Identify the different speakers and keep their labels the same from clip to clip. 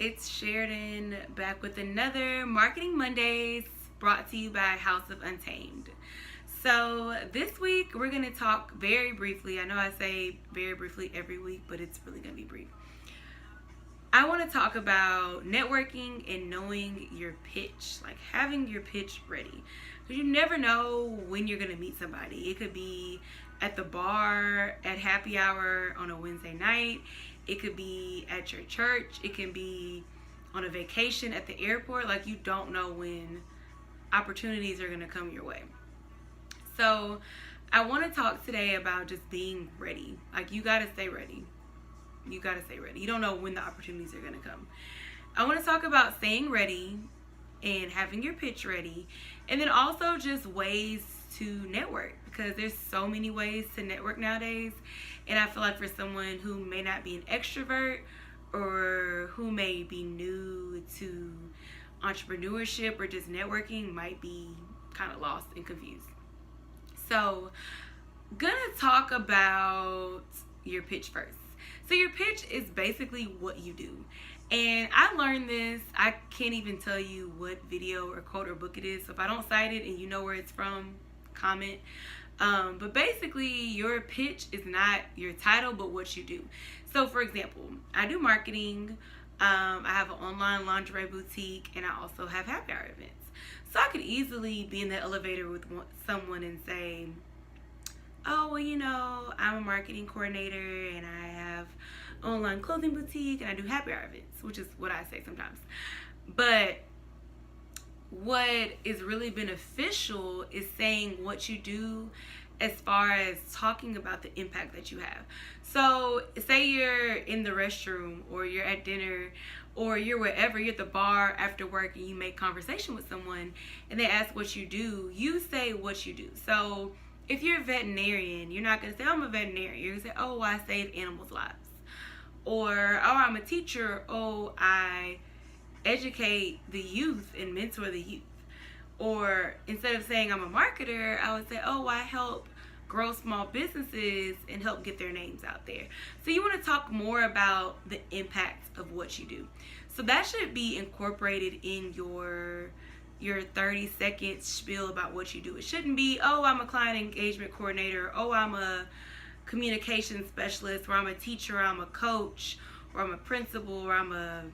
Speaker 1: it's Sheridan back with another Marketing Mondays brought to you by House of Untamed. So this week we're going to talk very briefly. I know I say very briefly every week, but it's really going to be brief. I want to talk about networking and knowing your pitch, like having your pitch ready. Because you never know when you're going to meet somebody. It could be at the bar, at happy hour on a Wednesday night. It could be at your church. It can be on a vacation at the airport. Like, you don't know when opportunities are going to come your way. So I want to talk today about just being ready. Like, you got to stay ready. You got to stay ready. You don't know when the opportunities are going to come. I want to talk about staying ready and having your pitch ready. And then also just ways to network, because there's so many ways to network nowadays. And I feel like for someone who may not be an extrovert or who may be new to entrepreneurship or just networking, might be kind of lost and confused. So, gonna talk about your pitch first. So your pitch is basically what you do. And I learned this, I can't even tell you what video or quote or book it is. So if I don't cite it and you know where it's from, comment. But basically, your pitch is not your title, but what you do. So for example, I do marketing. I have an online lingerie boutique, and I also have happy hour events. So I could easily be in the elevator with someone and say, oh, well, you know, I'm a marketing coordinator and I have an online clothing boutique and I do happy hour events, which is what I say sometimes. But what is really beneficial is saying what you do as far as talking about the impact that you have. So say you're in the restroom or you're at dinner or you're wherever, you're at the bar after work and you make conversation with someone and they ask what you do, you say what you do. So if you're a veterinarian, you're not going to say, oh, I'm a veterinarian. You're going to say, oh, I save animals' lives. Or, oh, I'm a teacher. Oh, I educate the youth and mentor the youth. Or instead of saying I'm a marketer, I would say, oh, I help grow small businesses and help get their names out there. So you want to talk more about the impact of what you do. So that should be incorporated in your 30-second spiel about what you do. It shouldn't be, oh, I'm a client engagement coordinator, oh, I'm a communication specialist, or I'm a teacher, or I'm a coach, or I'm a principal, or I'm a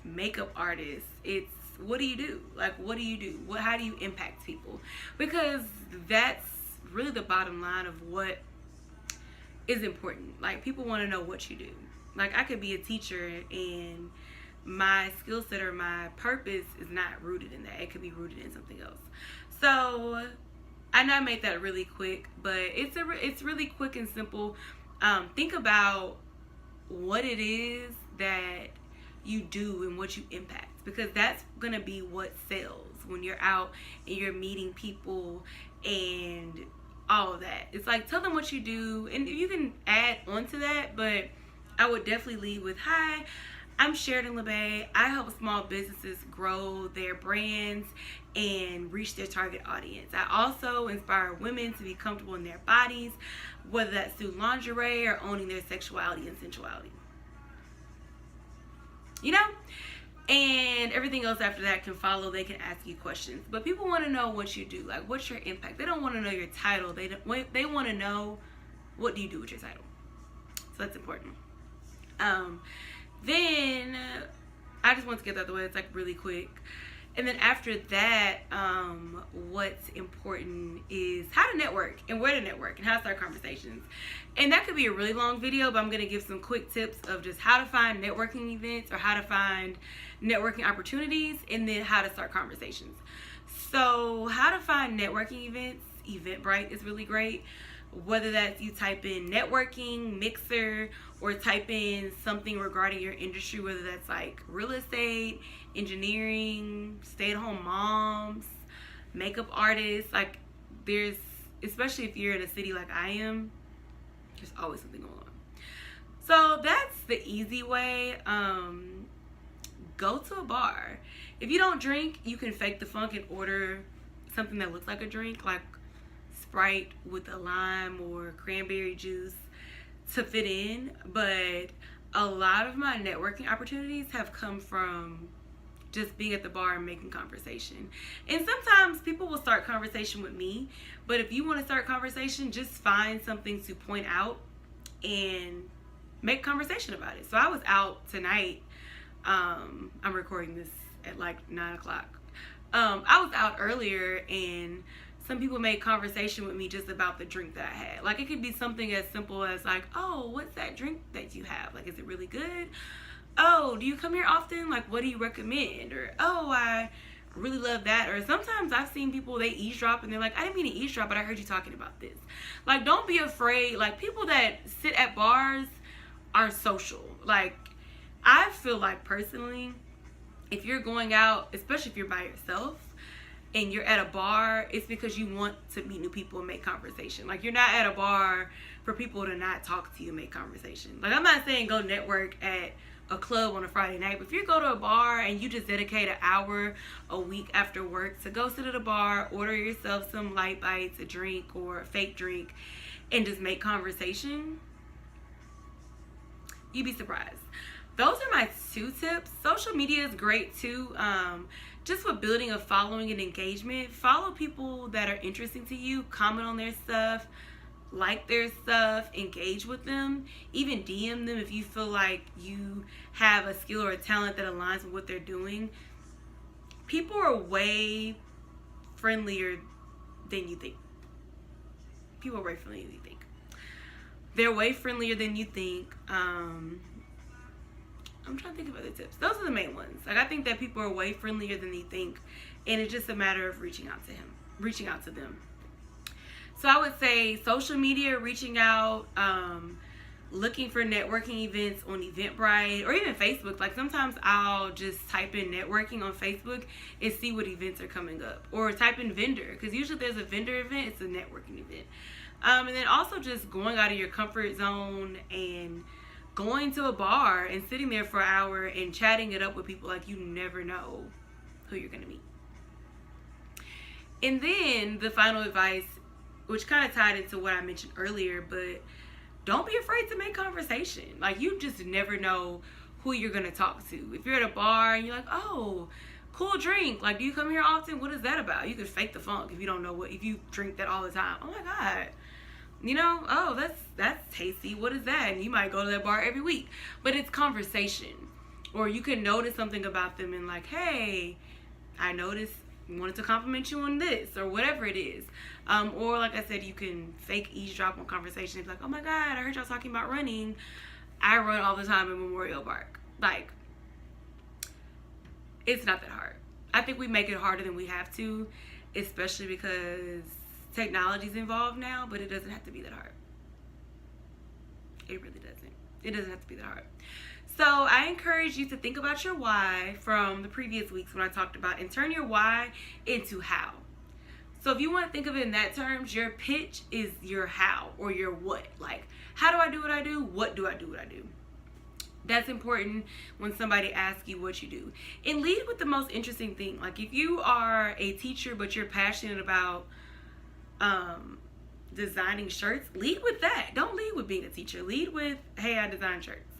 Speaker 1: makeup artist. It's, what do you do? Like, what do you do? How do you impact people? Because that's really the bottom line of what is important. Like, people want to know what you do. Like, I could be a teacher and my skill set or my purpose is not rooted in that. It could be rooted in something else. So I know I made that really quick, but it's really quick and simple. Think about what it is that you do and what you impact, because that's gonna be what sells when you're out and you're meeting people and all of that. It's like, tell them what you do, and you can add on to that, but I would definitely lead with, hi, I'm Sheridan LeBay. I help small businesses grow their brands and reach their target audience. I also inspire women to be comfortable in their bodies, whether that's through lingerie or owning their sexuality and sensuality. You know? And everything else after that can follow. They can ask you questions. But people want to know what you do. Like, what's your impact? They don't want to know your title. They want to know, what do you do with your title? So that's important. Then I just want to get that out of the way. It's like really quick. And then after that, what's important is how to network and where to network and how to start conversations. And that could be a really long video, but I'm going to give some quick tips of just how to find networking events or how to find networking opportunities, and then how to start conversations. So how to find networking events, Eventbrite is really great. Whether that's you type in networking, Mixer, or type in something regarding your industry, whether that's like real estate, engineering, stay-at-home moms, makeup artists. Like, there's, especially if you're in a city like I am, there's always something going on. So that's the easy way. Go to a bar. If you don't drink, you can fake the funk and order something that looks like a drink, like Sprite with a lime or cranberry juice to fit in. But a lot of my networking opportunities have come from just being at the bar and making conversation. And sometimes people will start conversation with me, but if you want to start conversation, just find something to point out and make conversation about it. So I was out tonight. I'm recording this at like 9 o'clock. I was out earlier and some people made conversation with me just about the drink that I had. Like, it could be something as simple as like, oh, what's that drink that you have? Like, is it really good? Oh, do you come here often? Like, what do you recommend? Or, oh, I really love that. Or sometimes I've seen people, they eavesdrop and they're like, I didn't mean to eavesdrop, but I heard you talking about this. Like, don't be afraid. Like, people that sit at bars are social. Like, I feel like personally, if you're going out, especially if you're by yourself and you're at a bar, it's because you want to meet new people and make conversation. Like, you're not at a bar for people to not talk to you and make conversation. Like, I'm not saying go network at a club on a Friday night, but if you go to a bar and you just dedicate an hour a week after work to go sit at a bar, order yourself some light bites, a drink or a fake drink, and just make conversation, you'd be surprised. Those are my 2 tips. Social media is great too. Just with building a following and engagement. Follow people that are interesting to you. Comment on their stuff. Like their stuff. Engage with them. Even DM them if you feel like you have a skill or a talent that aligns with what they're doing. People are way friendlier than you think. People are way friendlier than you think. They're way friendlier than you think. I'm trying to think of other tips. Those are the main ones. Like, I think that people are way friendlier than they think, and it's just a matter of reaching out to them. So I would say social media, reaching out, looking for networking events on Eventbrite or even Facebook. Like, sometimes I'll just type in networking on Facebook and see what events are coming up, or type in vendor, because usually if there's a vendor event, it's a networking event. And then also just going out of your comfort zone and going to a bar and sitting there for an hour and chatting it up with people. Like, you never know who you're going to meet. And then the final advice, which kind of tied into what I mentioned earlier, but don't be afraid to make conversation. Like, you just never know who you're going to talk to. If you're at a bar and you're like, oh, cool drink. Like, do you come here often? What is that about? You could fake the funk if you don't know if you drink that all the time. Oh my God. You know, oh, that's tasty. What is that? And you might go to that bar every week. But it's conversation. Or you can notice something about them and like, hey, I noticed, wanted to compliment you on this, or whatever it is. Or like I said, you can fake eavesdrop on conversation and be like, oh my God, I heard y'all talking about running. I run all the time in Memorial Park. Like, it's not that hard. I think we make it harder than we have to, especially because technology's involved now, but it doesn't have to be that hard. It really doesn't. It doesn't have to be that hard. So I encourage you to think about your why from the previous weeks when I talked about, and turn your why into how. So if you want to think of it in that terms, your pitch is your how or your what. Like, how do I do what I do? What do I do what I do? That's important when somebody asks you what you do. And lead with the most interesting thing. Like, if you are a teacher but you're passionate about designing shirts, lead with that. Don't lead with being a teacher. Lead with, hey, I design shirts.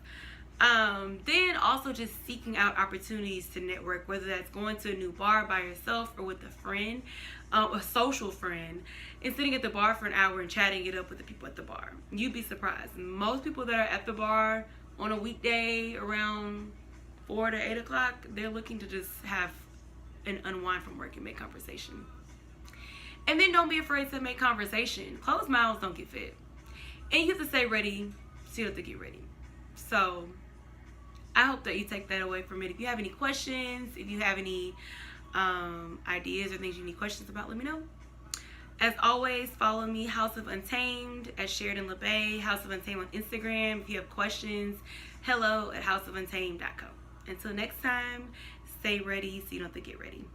Speaker 1: Then also just seeking out opportunities to network, whether that's going to a new bar by yourself or with a friend, a social friend, and sitting at the bar for an hour and chatting it up with the people at the bar. You'd be surprised. Most people that are at the bar on a weekday around 4 to 8 o'clock, they're looking to just have an unwind from work and make conversation. And then don't be afraid to make conversation. Closed mouths don't get fed. And you have to stay ready so you have to get ready. So I hope that you take that away from it. If you have any questions, if you have any ideas or things you need questions about, let me know. As always, follow me, House of Untamed at Sheridan LeBay, House of Untamed on Instagram. If you have questions, hello@houseofuntamed.co. Until next time, stay ready so you don't have to get ready.